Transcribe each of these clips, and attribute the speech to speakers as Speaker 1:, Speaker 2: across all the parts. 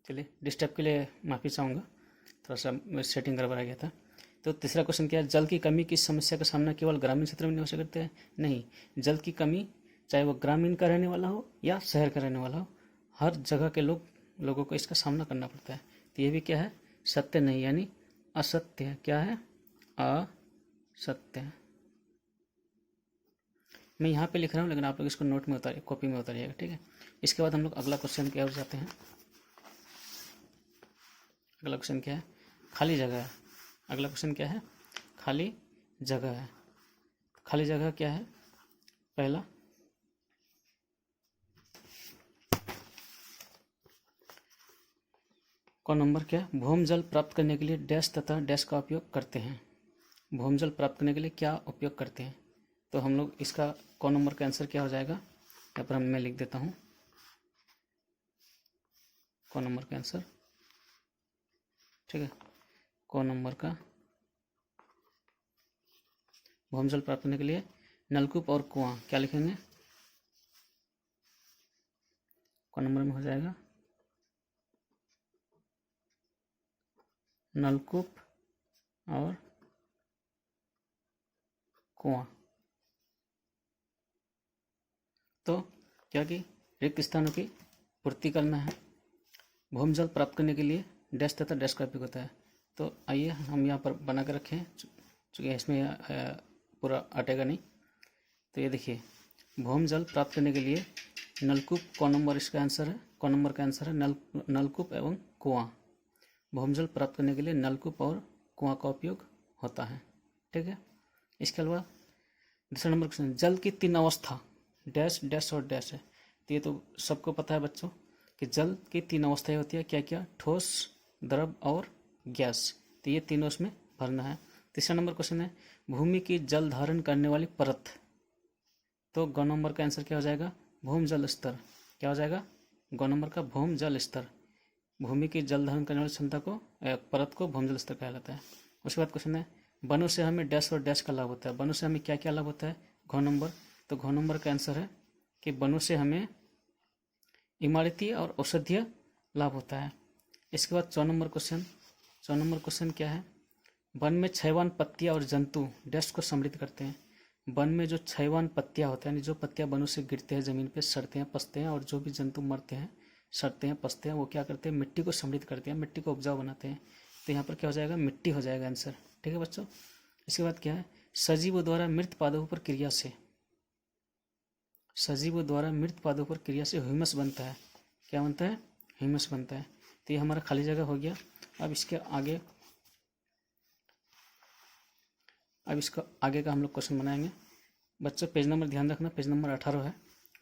Speaker 1: चलिए, डिस्टर्ब के लिए माफ़ी चाहूँगा, थोड़ा सा सेटिंग गड़बड़ा गया था। तो तीसरा क्वेश्चन क्या है, जल की कमी की समस्या का सामना केवल ग्रामीण क्षेत्र में नहीं हो सकते हैं? नहीं, जल की कमी चाहे वो ग्रामीण का रहने वाला हो या शहर का रहने वाला हो, हर जगह के लोगों को इसका सामना करना पड़ता है। तो ये भी क्या है, सत्य नहीं, यानी असत्य है। क्या है, असत्य है। मैं यहाँ पे लिख रहा हूँ, लेकिन आप लोग इसको नोट में उतारिए, कॉपी में उतारिएगा, ठीक है। इसके बाद हम लोग अगला क्वेश्चन की ओर जाते हैं। अगला क्वेश्चन क्या है, खाली जगह है। अगला क्वेश्चन क्या है, खाली जगह है। खाली जगह क्या है, पहला कौन नंबर क्या है, भूम जल प्राप्त करने के लिए डैश तथा डैश का उपयोग करते हैं। भूम जल प्राप्त करने के लिए क्या उपयोग करते हैं? तो हम लोग इसका कौन नंबर का आंसर क्या हो जाएगा, यहाँ पर मैं लिख देता हूँ कौन नंबर का आंसर, ठीक है। कौन नंबर का भूम जल प्राप्त करने के लिए नलकूप और कुआं, क्या लिखेंगे, कौन नंबर में हो जाएगा, नलकूप और कुआं। तो क्या कि रिक्त स्थानों की पूर्ति करना है। भूम जल प्राप्त करने के लिए डैश तथा डैश का उपयोग होता है। तो आइए हम यहाँ पर बना कर रखें, चूँकि इसमें पूरा अटेगा नहीं। तो ये देखिए, भूम जल प्राप्त करने के लिए नलकूप, कौन नंबर इसका आंसर है, कौन नंबर का आंसर है नलकूप एवं कुआं। भूम जल प्राप्त करने के लिए नलकूप और कुआं का उपयोग होता है, ठीक है। इसके अलावा दूसरा नंबर क्वेश्चन, जल की 3 अवस्था डैश डैश और डैश है। तो ये तो सबको पता है बच्चों कि जल की 3 अवस्थाएं होती है, क्या क्या, ठोस, द्रव और गैस। तो ये तीनों उसमें भरना है। तीसरा नंबर क्वेश्चन है, भूमि की जल धारण करने वाली परत। तो गौ नंबर का आंसर क्या हो जाएगा, भूम जल स्तर। क्या हो जाएगा, गौ नंबर का भूम जल स्तर। भूमि की जल धारण करने वाली क्षमता को, परत को भूम जल स्तर कहलाता है। उसके बाद क्वेश्चन है, वनों से हमें डैश और डैश का लाभ होता है। वनों से हमें क्या क्या लाभ होता है, घ नंबर। तो घ नंबर का आंसर है कि वनों से हमें इमारती और औषधीय लाभ होता है। इसके बाद 4 नंबर क्वेश्चन, 4 नंबर क्वेश्चन क्या है, वन में क्षयवान पत्तियां और जंतु डैश को समृद्ध करते हैं। वन में जो क्षयवान पत्तियां होते हैं, यानी जो पत्तियां वनों से गिरते हैं, जमीन पे सड़ते हैं, पसते हैं, और जो भी जंतु मरते हैं, सड़ते हैं, पसते हैं, वो क्या करते हैं, मिट्टी को समृद्ध करते हैं, मिट्टी को उपजाऊ बनाते हैं। तो यहाँ पर क्या हो जाएगा, मिट्टी हो जाएगा आंसर, ठीक है बच्चों। इसके बाद क्या है, सजीवों द्वारा मृत पादपों पर क्रिया से, सजीवों द्वारा मृत पादपों पर क्रिया से ह्यूमस बनता है। क्या बनता है, ह्यूमस बनता है। तो ये हमारा खाली जगह हो गया। अब इसके आगे, अब इसका आगे का हम लोग क्वेश्चन बनाएंगे। बच्चों पेज नंबर ध्यान रखना, पेज नंबर 18 है,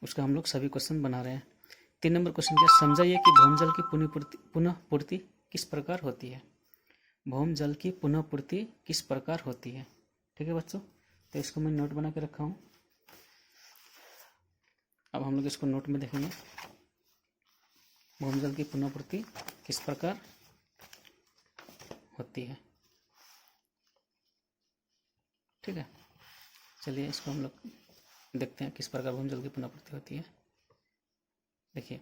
Speaker 1: उसका हम लोग सभी क्वेश्चन बना रहे हैं। 3 नंबर क्वेश्चन क्या, समझाइए कि भूम जल की पुनः पूर्ति किस प्रकार होती है। भूम जल की पुनः पूर्ति किस प्रकार होती है, ठीक है बच्चों। तो इसको मैं नोट बना के रखा हूँ। अब हम लोग इसको नोट में देखेंगे, भूम जल की पुनः पूर्ति किस प्रकार होती है, ठीक है। चलिए इसको हम लोग देखते हैं किस प्रकार भूम जल की पुनःपूर्ति होती है। देखिए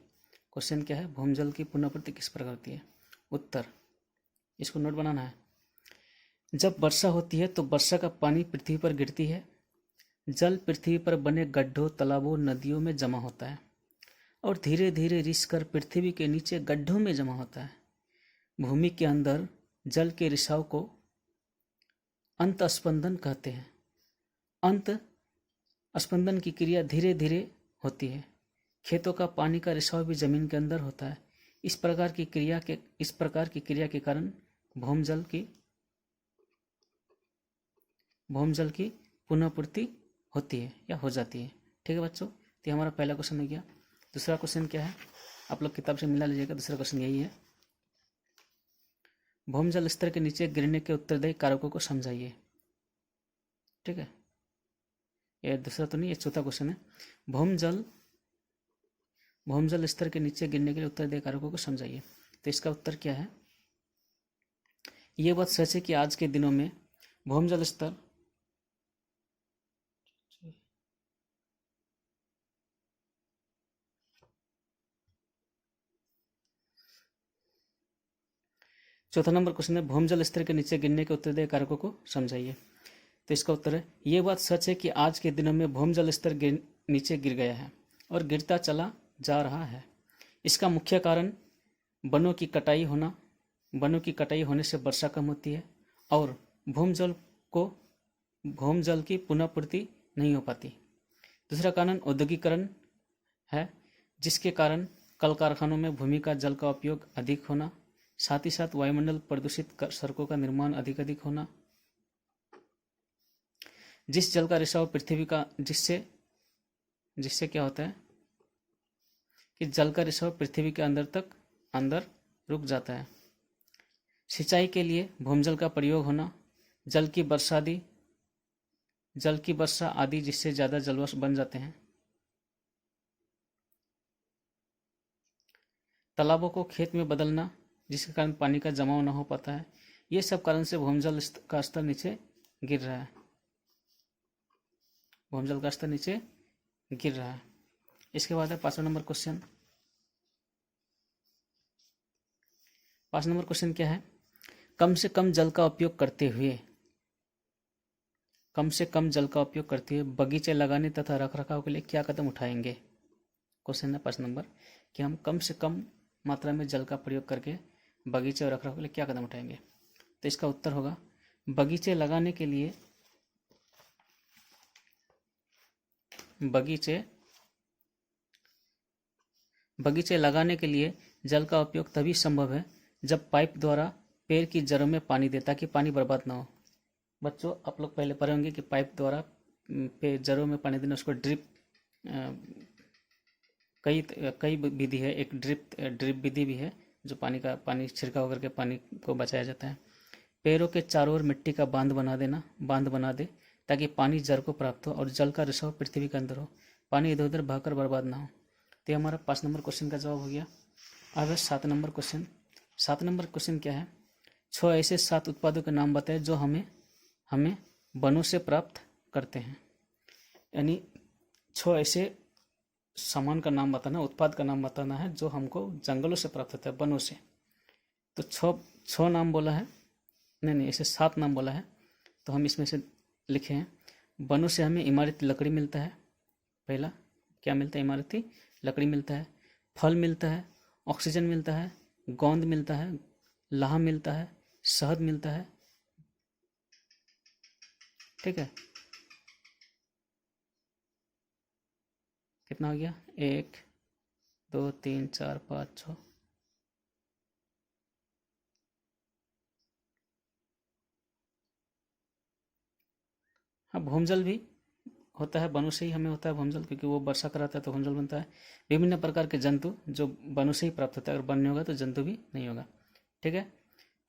Speaker 1: क्वेश्चन क्या है, भूम जल की पुनःपूर्ति किस प्रकार होती है। उत्तर, इसको नोट बनाना है। जब वर्षा होती है तो वर्षा का पानी पृथ्वी पर गिरती है। जल पृथ्वी पर बने गड्ढों, तालाबों, नदियों में जमा होता है और धीरे धीरे रिस कर पृथ्वी के नीचे गड्ढों में जमा होता है। भूमि के अंदर जल के रिसाव को अंत स्पंदन कहते हैं। अंत स्पंदन की क्रिया धीरे धीरे होती है। खेतों का पानी का रिसाव भी जमीन के अंदर होता है। इस प्रकार की क्रिया के कारण भूम जल की पुनःपूर्ति होती है या हो जाती है, ठीक है बच्चों। तो हमारा पहला क्वेश्चन हो गया। दूसरा क्वेश्चन क्या है, आप लोग किताब से मिला लीजिएगा। दूसरा क्वेश्चन यही है, भूम जल स्तर के नीचे गिरने के उत्तरदायी कारकों को समझाइए, ठीक है। ये दूसरा तो नहीं, ये चौथा क्वेश्चन है, भूम जल स्तर के नीचे गिरने के लिए उत्तरदायी कारकों को समझाइए। तो इसका उत्तर क्या है, ये बात सच है कि आज के दिनों में भूम जल स्तर चौथा नंबर क्वेश्चन है भूमजल स्तर के नीचे गिरने के उत्तरदायी कारकों को समझाइए। तो इसका उत्तर है ये बात सच है कि आज के दिनों में भूमजल स्तर नीचे गिर गया है और गिरता चला जा रहा है। इसका मुख्य कारण वनों की कटाई होने से वर्षा कम होती है और भूमजल की पुनःपूर्ति नहीं हो पाती। दूसरा कारण औद्योगिकरण है, जिसके कारण कल कारखानों में भूमि का जल का उपयोग अधिक होना, साथ ही साथ वायुमंडल प्रदूषित सड़कों का निर्माण अधिक होना, जिस जल का रिसाव पृथ्वी का जिससे क्या होता है कि जल का रिसाव पृथ्वी के अंदर रुक जाता है। सिंचाई के लिए भूमजल का प्रयोग होना, जल की वर्षा आदि जिससे ज्यादा जलवाष्प बन जाते हैं। तालाबों को खेत में बदलना, जिसके कारण पानी का जमाव न हो पाता है। ये सब कारण से भूमजल का स्तर नीचे गिर रहा है। भूमजल का स्तर नीचे गिर रहा है। इसके बाद है 5वां नंबर क्वेश्चन। 5 नंबर क्वेश्चन क्या है? कम से कम जल का उपयोग करते हुए बगीचे लगाने तथा रखरखाव के लिए क्या कदम उठाएंगे? क्वेश्चन है 5 नंबर कि हम कम से कम मात्रा में जल का प्रयोग करके बगीचे और रखरखाव के लिए क्या कदम उठाएंगे। तो इसका उत्तर होगा बगीचे लगाने के लिए जल का उपयोग तभी संभव है जब पाइप द्वारा पेड़ की जड़ों में पानी दे, ताकि पानी बर्बाद ना हो। बच्चों, आप लोग पहले पढ़े होंगे कि पाइप द्वारा जड़ों में पानी देना, उसको ड्रिप, कई विधि है। एक ड्रिप विधि भी है जो पानी छिड़काव करके पानी को बचाया जाता है। पेड़ों के चारों ओर मिट्टी का बांध बना दे ताकि पानी जड़ को प्राप्त हो और जल का रिसाव पृथ्वी के अंदर हो, पानी इधर उधर बहकर बर्बाद ना हो। तो ये हमारा 5 नंबर क्वेश्चन का जवाब हो गया। अब है 7 नंबर क्वेश्चन। 7 नंबर क्वेश्चन क्या है? 6 ऐसे 7 उत्पादों के नाम बताए जो हमें वनों से प्राप्त करते हैं। यानी 6 ऐसे सामान का नाम बताना, उत्पाद का नाम बताना है जो हमको जंगलों से प्राप्त होता है, वनों से। तो 6 नाम बोला है, नहीं, ऐसे 7 नाम बोला है। तो हम इसमें से लिखे हैं। वनों से हमें इमारती लकड़ी मिलता है। पहला क्या मिलता है? इमारती लकड़ी मिलता है। फल मिलता है, ऑक्सीजन मिलता है, गोंद मिलता है, लाह मिलता है, शहद मिलता है। ठीक है, कितना हो गया? 1 2 3 4 5 6। हाँ, भूमजल भी होता है, वनों से ही हमें होता है भूमजल, क्योंकि वो वर्षा कराता है तो भूमजल बनता है। विभिन्न प्रकार के जंतु जो वनों से ही प्राप्त होता है, अगर वन नहीं होगा तो जंतु भी नहीं होगा। ठीक है,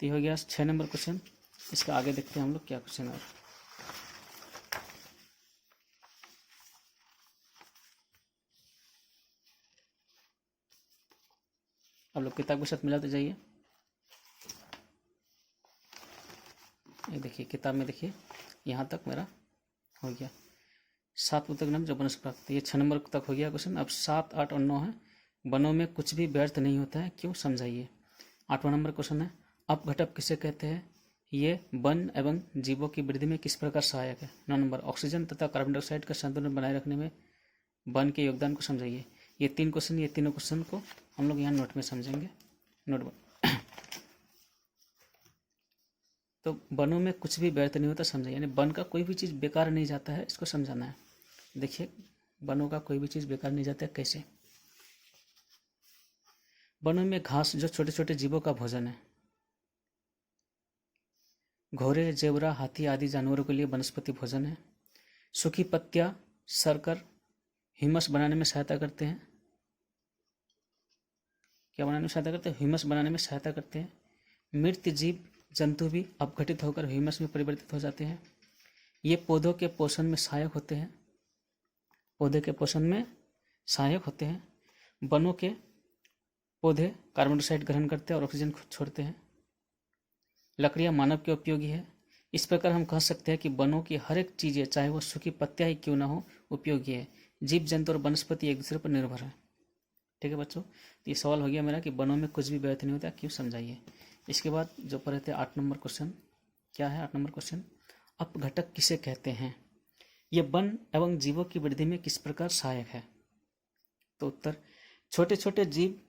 Speaker 1: तो ये हो गया 6 नंबर क्वेश्चन। इसका आगे देखते हैं हम लोग क्या क्वेश्चन है। आप लोग किताब के साथ मिलाते जाइए। ये देखिए, किताब में देखिए, यहाँ तक मेरा हो गया 7 उत्तर नाम जो वनस्पति प्राप्त। ये 6 नंबर तक हो गया क्वेश्चन। अब 7, 8 और 9 है। वनों में कुछ भी व्यर्थ नहीं होता है, क्यों? समझाइए। 8वां नंबर क्वेश्चन है अपघटक किसे कहते हैं? ये वन एवं जीवों की वृद्धि में किस प्रकार सहायक है? 9 नंबर ऑक्सीजन तथा कार्बन डाइऑक्साइड का संतुलन बनाए रखने में वन के योगदान को समझाइए। ये 3 क्वेश्चन, ये तीनों क्वेश्चन को हम लोग यहाँ नोट में समझेंगे। नोट तो वनों में कुछ भी व्यर्थ नहीं होता, समझाइए। यानी वन का कोई भी चीज़ बेकार नहीं जाता है, इसको समझाना है। देखिए, वनों का कोई भी चीज़ बेकार नहीं जाता है। कैसे? वनों में घास जो छोटे छोटे जीवों का भोजन है, घोड़े, जेबरा, हाथी आदि जानवरों के लिए वनस्पति भोजन है। सूखी पत्तियां सड़कर ह्यूमस बनाने में सहायता करते हैं। क्या बनाने में सहायता करते हैं? ह्यूमस बनाने में सहायता करते हैं। मृत जीव जंतु भी अपघटित होकर ह्यूमस में परिवर्तित हो जाते हैं। ये पौधों के पोषण में सहायक होते हैं। वनों के पौधे कार्बन डाइऑक्साइड ग्रहण करते हैं और ऑक्सीजन खुद छोड़ते हैं। लकड़ियां मानव के उपयोगी है। इस प्रकार हम कह सकते हैं कि वनों की हर एक चीज़ें, चाहे वो सूखी पत्तियां ही क्यों ना हो, उपयोगी है। जीव जंतु और वनस्पति एक दूसरे पर निर्भर है। ठीक है बच्चों, तो ये सवाल हो गया मेरा कि वनों में कुछ भी व्यर्थ नहीं होता, क्यों? समझाइए। इसके बाद जो पढ़े थे 8 नंबर क्वेश्चन, क्या है 8 नंबर क्वेश्चन, अपघटक किसे कहते हैं, ये वन एवं जीवों की वृद्धि में किस प्रकार सहायक है। तो उत्तर, छोटे छोटे जीव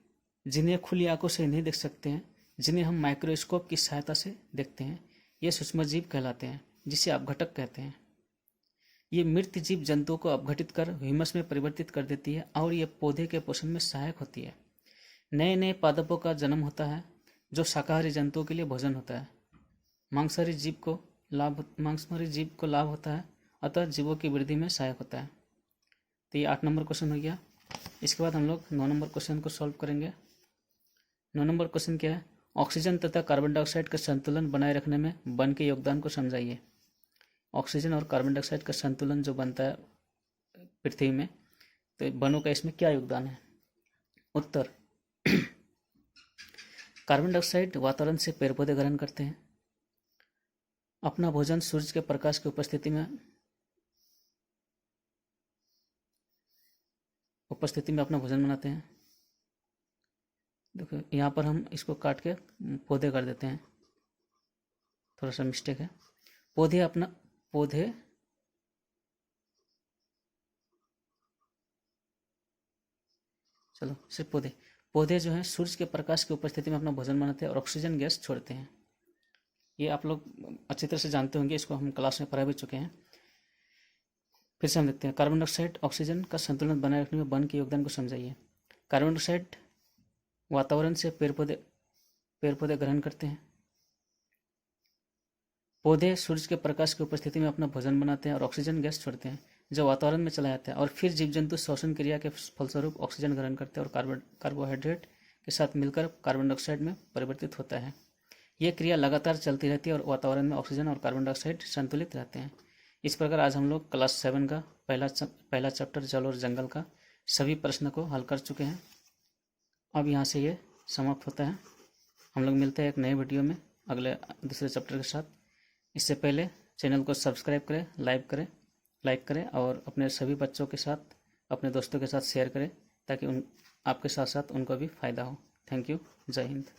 Speaker 1: जिन्हें खुली आंखों से नहीं देख सकते हैं, जिन्हें हम माइक्रोस्कोप की सहायता से देखते हैं, ये सूक्ष्म जीव कहलाते हैं, जिसे अपघटक कहते हैं। ये मृत जीव जंतुओं को अपघटित कर ह्यूमस में परिवर्तित कर देती है और ये पौधे के पोषण में सहायक होती है। नए नए पादपों का जन्म होता है जो शाकाहारी जंतुओं के लिए भोजन होता है। मांसाहारी जीव को लाभ होता है, अतः जीवों की वृद्धि में सहायक होता है। तो ये 8 नंबर क्वेश्चन हो गया। इसके बाद हम लोग 9 नंबर क्वेश्चन को सॉल्व करेंगे। 9 नंबर क्वेश्चन क्या है, ऑक्सीजन तथा कार्बन डाइऑक्साइड का संतुलन बनाए रखने में वन के योगदान को समझाइए। ऑक्सीजन और कार्बन डाइऑक्साइड का संतुलन जो बनता है पृथ्वी में, तो वनों का इसमें क्या योगदान है। उत्तर, कार्बन डाइऑक्साइड वातावरण से पेड़ पौधे ग्रहण करते हैं, अपना भोजन सूर्य के प्रकाश की उपस्थिति में अपना भोजन बनाते हैं। देखो यहाँ पर हम इसको काट के पौधे कर देते हैं, थोड़ा सा मिस्टेक है। सिर्फ पौधे जो हैं सूर्य के प्रकाश की उपस्थिति में अपना भोजन बनाते हैं और ऑक्सीजन गैस छोड़ते हैं। ये आप लोग अच्छी तरह से जानते होंगे, इसको हम क्लास में पढ़ा भी चुके हैं। फिर से हम देखते हैं, कार्बन डाइऑक्साइड ऑक्सीजन का संतुलन बनाए रखने में वन के योगदान को समझाइए। कार्बन डाइऑक्साइड वातावरण से पेड़ पौधे ग्रहण करते हैं, पौधे सूर्य के प्रकाश की उपस्थिति में अपना भोजन बनाते हैं और ऑक्सीजन गैस छोड़ते हैं जो वातावरण में चला जाता है, और फिर जीव जंतु श्वसन क्रिया के फलस्वरूप ऑक्सीजन ग्रहण करते हैं और कार्बोहाइड्रेट के साथ मिलकर कार्बन डाइऑक्साइड में परिवर्तित होता है। यह क्रिया लगातार चलती रहती है और वातावरण में ऑक्सीजन और कार्बन डाइऑक्साइड संतुलित रहते हैं। इस प्रकार आज हम लोग क्लास 7 का पहला चैप्टर जल और जंगल का सभी प्रश्न को हल कर चुके हैं। अब यहाँ से ये समाप्त होता है। हम लोग मिलते हैं एक नए वीडियो में अगले दूसरे चैप्टर के साथ। इससे पहले चैनल को सब्सक्राइब करें, लाइक करें और अपने सभी बच्चों के साथ, अपने दोस्तों के साथ शेयर करें ताकि आपके साथ साथ उनको भी फ़ायदा हो। Thank you. जय हिंद।